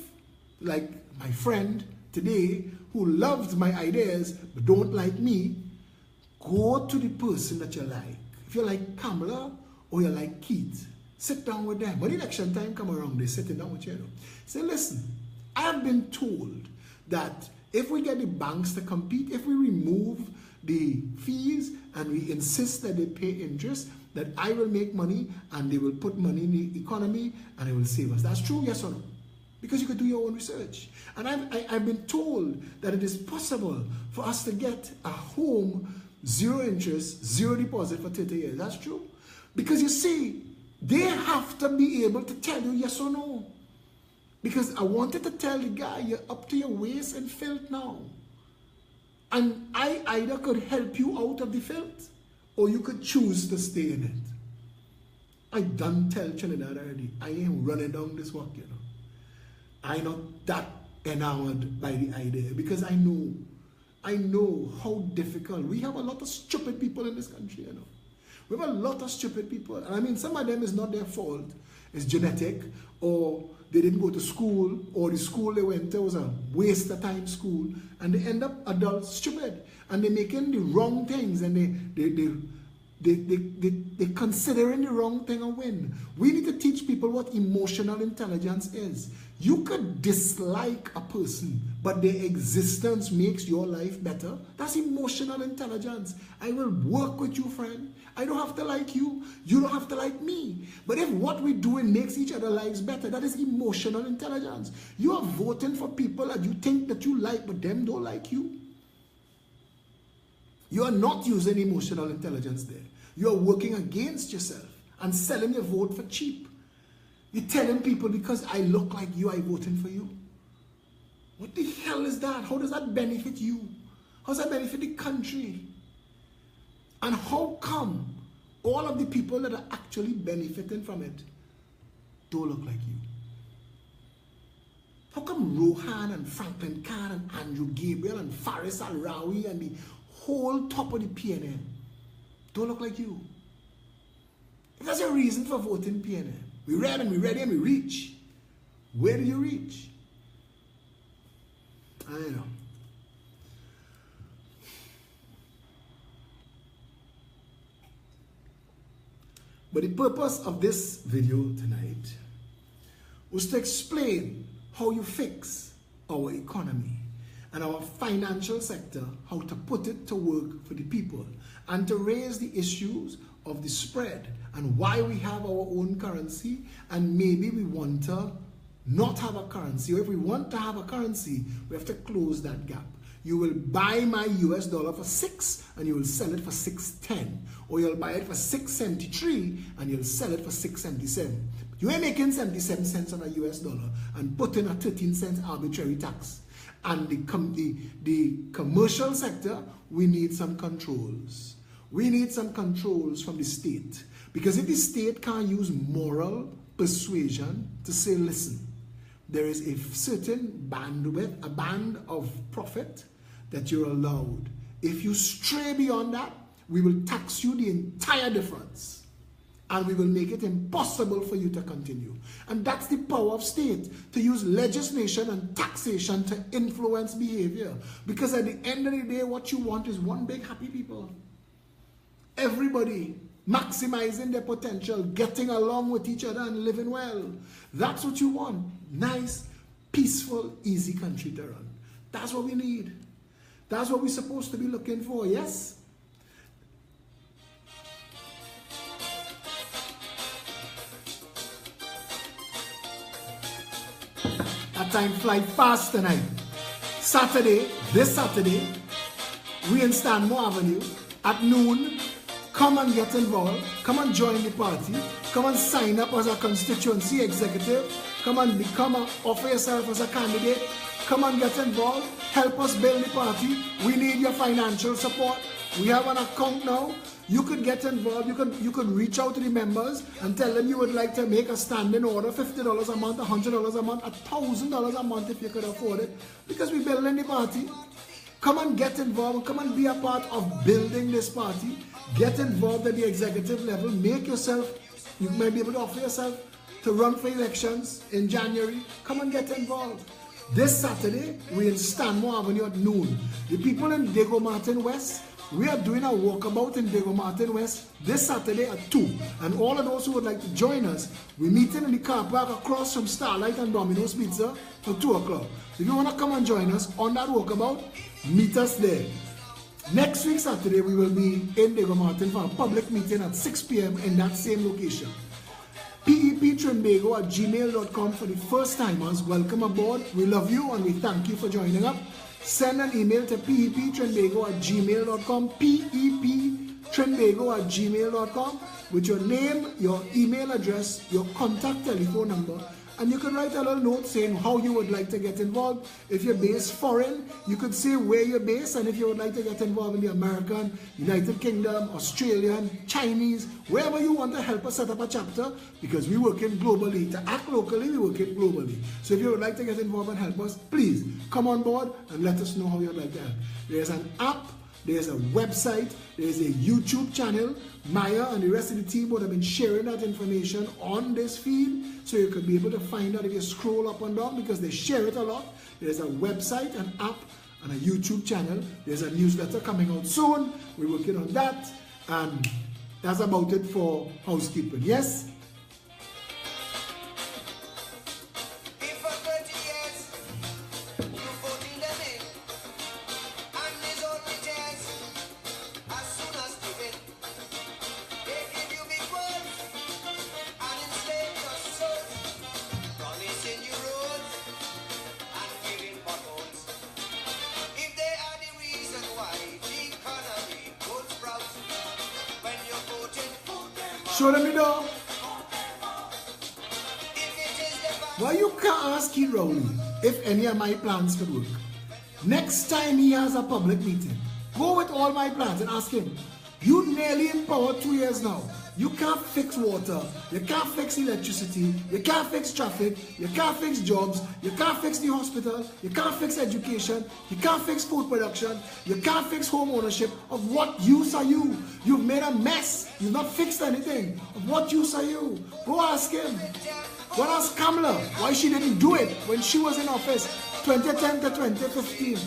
like my friend today, who loves my ideas but don't like me, go to the person that you like. If you like Kamala or you like Keith, sit down with them. When election time come around, they're sitting down with you. Say, listen, I have been told that if we get the banks to compete, if we remove the fees and we insist that they pay interest, that I will make money and they will put money in the economy and it will save us. That's true, yes or no? Because you could do your own research. And I've been told that it is possible for us to get a home, 0 interest, 0 deposit for 30 years. That's true. Because you see, they have to be able to tell you yes or no. Because I wanted to tell the guy, you're up to your waist in filth now. And I either could help you out of the filth, or you could choose to stay in it. I done tell Trinidad already, I ain't running down this walk, you know. I'm not that enamored by the idea because I know how difficult. We have a lot of stupid people in this country, you know. We have a lot of stupid people. And I mean, some of them is not their fault. It's genetic, or they didn't go to school, or the school they went to was a waste of time school, and they end up adults stupid. And they're making the wrong things, and they're considering the wrong thing a win. We need to teach people what emotional intelligence is. You could dislike a person, but their existence makes your life better. That's emotional intelligence. I will work with you, friend. I don't have to like you. You don't have to like me. But if what we're doing makes each other's lives better, that is emotional intelligence. You are voting for people that you think that you like, but them don't like you. You are not using emotional intelligence there. You are working against yourself and selling your vote for cheap. You're telling people because I look like you, I'm voting for you. What the hell is that? How does that benefit you? How does that benefit the country? And how come all of the people that are actually benefiting from it don't look like you? How come Rohan and Franklin Khan and Andrew Gabriel and Faris Al-Rawi and the whole top of the PNM don't look like you? If there's a reason for voting PNM, we read and we ready and we reach. Where do you reach? I know. But the purpose of this video tonight was to explain how you fix our economy and our financial sector, how to put it to work for the people, and to raise the issues of the spread and why we have our own currency, and maybe we want to not have a currency, or if we want to have a currency, we have to close that gap. You will buy my US dollar for 6 and you will sell it for 6.10, or you'll buy it for 6.73 and you'll sell it for 6.77. You ain't making 77 cents on a US dollar and put in a 13-cent arbitrary tax. And the commercial sector, we need some controls. We need some controls from the state. Because if the state can't use moral persuasion to say, listen, there is a certain bandwidth, a band of profit that you're allowed. If you stray beyond that, we will tax you the entire difference. And we will make it impossible for you to continue. And that's the power of state, to use legislation and taxation to influence behavior. Because at the end of the day, what you want is one big happy people. Everybody maximizing their potential, getting along with each other and living well. That's what you want. Nice, peaceful, easy country to run. That's what we need. That's what we're supposed to be looking for, yes? That time fly fast tonight. This Saturday, we in Stanmore Avenue at noon. Come and get involved. Come and join the party. Come and sign up as a constituency executive. Come and offer yourself as a candidate. Come and get involved. Help us build the party. We need your financial support. We have an account now. You could get involved. You could reach out to the members and tell them you would like to make a standing order, $50 a month, $100 a month, $1,000 a month if you could afford it, because we're building the party. Come and get involved. Come and be a part of building this party. Get involved at the executive level. Make yourself, you might be able to offer yourself to run for elections in January. Come and get involved. This Saturday, we're in Stanmore Avenue at noon. The people in Diego Martin West, we are doing a walkabout in Diego Martin West this Saturday at 2. And all of those who would like to join us, we're meeting in the car park across from Starlight and Domino's Pizza for 2 o'clock. If you want to come and join us on that walkabout, meet us there. Next week Saturday, we will be in Diego Martin for a public meeting at 6 p.m. in that same location. peptrinbago@gmail.com for the first timers. Welcome aboard. We love you and we thank you for joining up. Send an email to peptrinbago@gmail.com, peptrinbago@gmail.com with your name, your email address, your contact telephone number, and you can write a little note saying how you would like to get involved. If you're based foreign, you could say where you're based, and if you would like to get involved in the American, United Kingdom, Australian, Chinese, wherever you want to help us set up a chapter, because we work in globally. To act locally, we work in globally. So if you would like to get involved and help us, please come on board and let us know how you'd like to help. There's an app, there's a website, there's a YouTube channel. Maya and the rest of the team would have been sharing that information on this feed, so you could be able to find out if you scroll up and down, because they share it a lot. There's a website, an app, and a YouTube channel. There's a newsletter coming out soon. We're working on that, and that's about it for housekeeping. Yes? Show them the door. Why you can't ask Keith Rowley if any of my plans could work? Next time he has a public meeting, go with all my plans and ask him, you nearly in power 2 years now. You can't fix water, you can't fix electricity, you can't fix traffic, you can't fix jobs, you can't fix the hospital, you can't fix education, you can't fix food production, you can't fix home ownership. Of what use are you? You've made a mess. You've not fixed anything. Of what use are you? Go ask him. Go ask Kamala why she didn't do it when she was in office 2010 to 2015.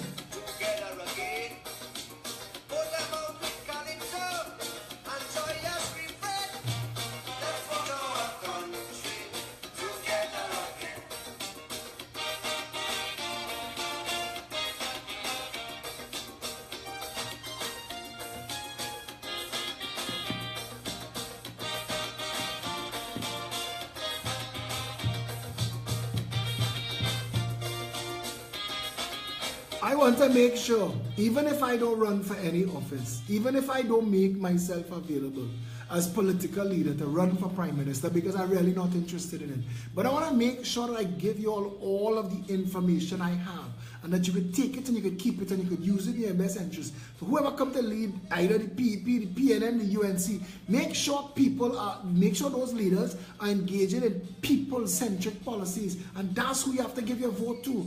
I want to make sure, even if I don't run for any office, even if I don't make myself available as political leader to run for prime minister, because I'm really not interested in it, but I want to make sure that I give you all of the information I have, and that you could take it and you could keep it and you could use it in your best interest. So whoever come to lead either the PEP, the PNM, the UNC, make sure those leaders are engaging in people-centric policies, and that's who you have to give your vote to.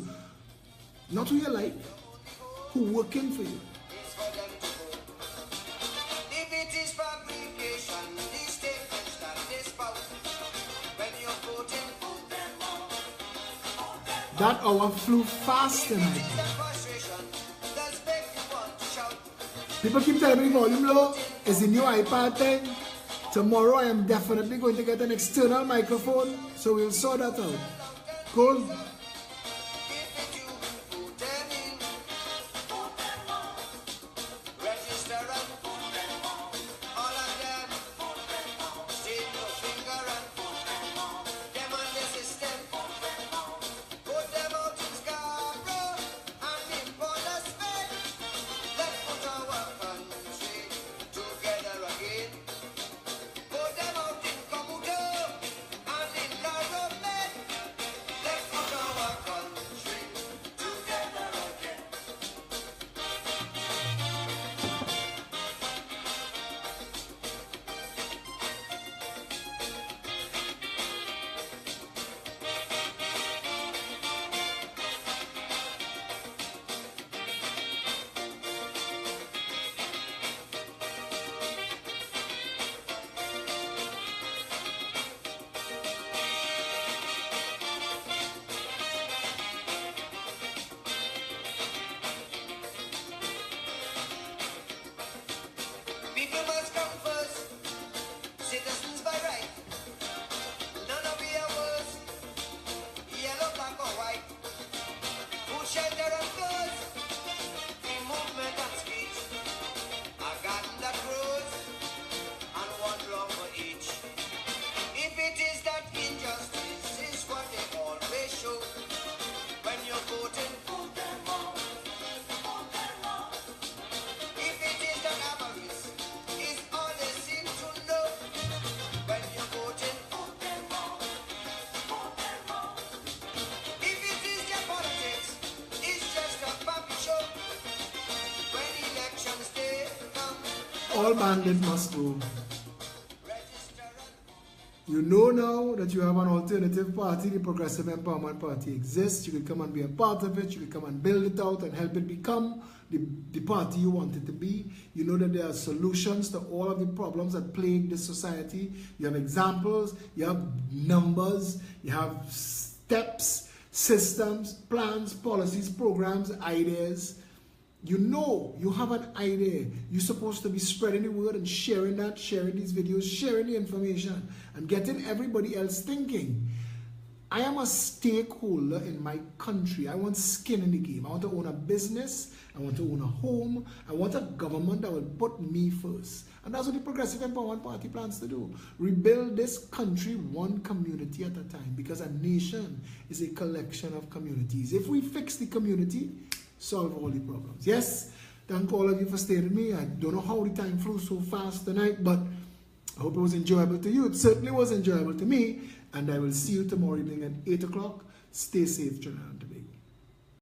Not who you like, who working for you. If it is fabrication, these statements that they spout, when you're voting, that hour flew fast tonight. People keep telling me volume low. It's the new iPad thing. Tomorrow I am definitely going to get an external microphone, so we'll sort that out. Cool. All bandit must go. You know now that you have an alternative party, the Progressive Empowerment Party exists. You can come and be a part of it. You can come and build it out and help it become the party you want it to be. You know that there are solutions to all of the problems that plague this society. You have examples, you have numbers, you have steps, systems, plans, policies, programs, ideas. You know, you have an idea. You're supposed to be spreading the word and sharing that, sharing these videos, sharing the information, and getting everybody else thinking. I am a stakeholder in my country. I want skin in the game. I want to own a business. I want to own a home. I want a government that will put me first. And that's what the Progressive Empowerment Party plans to do. Rebuild this country one community at a time, because a nation is a collection of communities. If we fix the community, solve all the problems. Yes, thank all of you for staying with me. I don't know how the time flew so fast tonight, but I hope it was enjoyable to you. It certainly was enjoyable to me. And I will see you tomorrow evening at 8 o'clock. Stay safe, Trinidad.